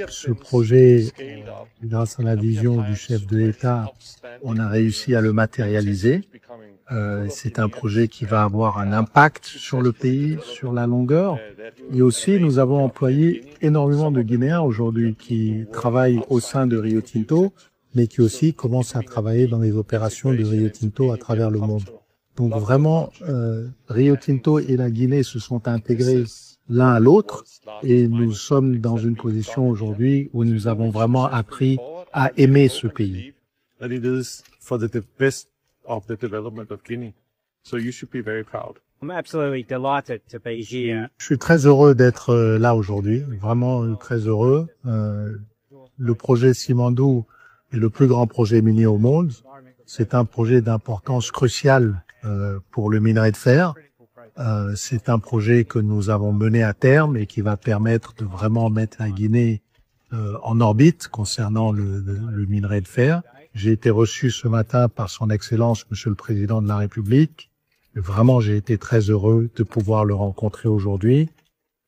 Ce projet, grâce à la vision du chef de l'État, on a réussi à le matérialiser. C'est un projet qui va avoir un impact sur le pays, sur la longueur. Et aussi, nous avons employé énormément de Guinéens aujourd'hui qui travaillent au sein de Rio Tinto, mais qui aussi commencent à travailler dans les opérations de Rio Tinto à travers le monde. Donc vraiment, Rio Tinto et la Guinée se sont intégrés l'un à l'autre et nous sommes dans une position aujourd'hui où nous avons vraiment appris à aimer ce pays. I'm absolutely delighted to be here. Je suis très heureux d'être là aujourd'hui, vraiment très heureux. Le projet Simandou est le plus grand projet minier au monde. C'est un projet d'importance cruciale pour le minerai de fer. C'est un projet que nous avons mené à terme et qui va permettre de vraiment mettre la Guinée en orbite concernant le minerai de fer. J'ai été reçu ce matin par son Excellence, Monsieur le Président de la République. Vraiment, j'ai été très heureux de pouvoir le rencontrer aujourd'hui.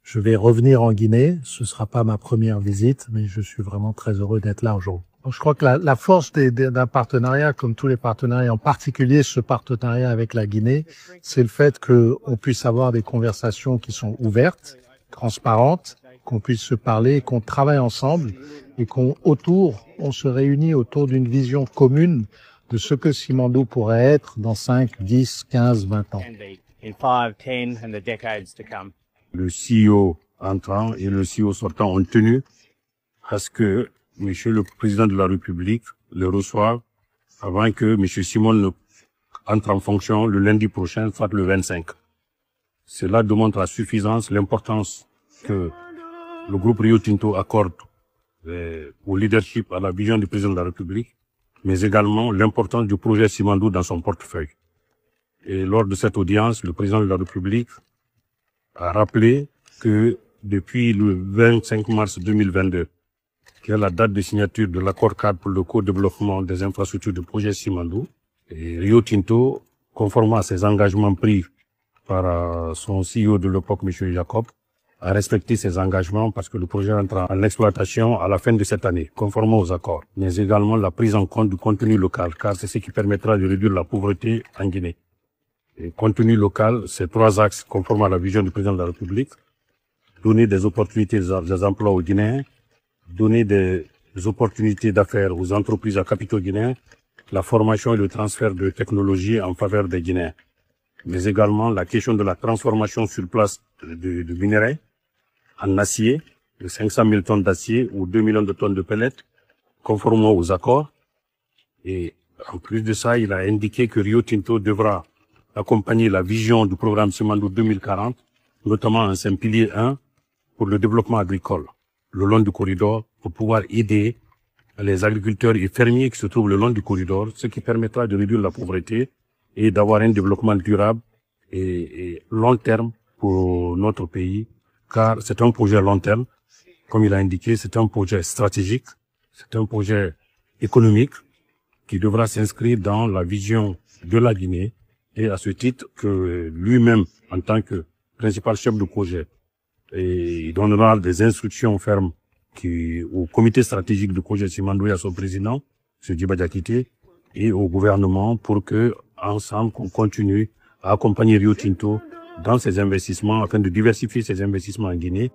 Je vais revenir en Guinée. Ce sera pas ma première visite, mais je suis vraiment très heureux d'être là aujourd'hui. Donc, je crois que la force d'un partenariat, comme tous les partenariats, en particulier ce partenariat avec la Guinée, c'est le fait qu'on puisse avoir des conversations qui sont ouvertes, transparentes, qu'on puisse se parler, qu'on travaille ensemble et on se réunit autour d'une vision commune de ce que Simandou pourrait être dans 5, 10, 15, 20 ans. In 5, 10 and the decades to come. Le CEO entrant et le CEO sortant ont tenu à ce que Monsieur le Président de la République le reçoive avant que Monsieur Simon ne entre en fonction le lundi prochain, soit le 25. Cela démontre à suffisance l'importance que le groupe Rio Tinto accorde au leadership, à la vision du Président de la République, mais également l'importance du projet Simandou dans son portefeuille. Et lors de cette audience, le Président de la République a rappelé que depuis le 25 mars 2022, qui est la date de signature de l'accord cadre pour le co-développement des infrastructures du projet Simandou, et Rio Tinto, conformément à ses engagements pris par son CEO de l'époque, M. Jacob, a respecté ses engagements parce que le projet entre en exploitation à la fin de cette année, conformément aux accords, mais également la prise en compte du contenu local, car c'est ce qui permettra de réduire la pauvreté en Guinée. Et contenu local, c'est 3 axes conformément à la vision du Président de la République: donner des opportunités des emplois aux Guinéens, donner des opportunités d'affaires aux entreprises à capitaux guinéens, la formation et le transfert de technologies en faveur des Guinéens, mais également la question de la transformation sur place de minerais en acier, de 500 000 tonnes d'acier ou 2 millions de tonnes de pellets, conformément aux accords. Et en plus de ça, il a indiqué que Rio Tinto devra accompagner la vision du programme Simandou 2040, notamment en 5 piliers 1 pour le développement agricole, le long du corridor, pour pouvoir aider les agriculteurs et fermiers qui se trouvent le long du corridor, ce qui permettra de réduire la pauvreté et d'avoir un développement durable et long terme pour notre pays, car c'est un projet long terme. Comme il a indiqué, c'est un projet stratégique, c'est un projet économique qui devra s'inscrire dans la vision de la Guinée, et à ce titre que lui-même, en tant que principal chef de projet, et il donnera des instructions fermes au comité stratégique du projet Simandou et à son président, M. Djiba Diakité, et au gouvernement pour que, ensemble, on continue à accompagner Rio Tinto dans ses investissements afin de diversifier ses investissements en Guinée.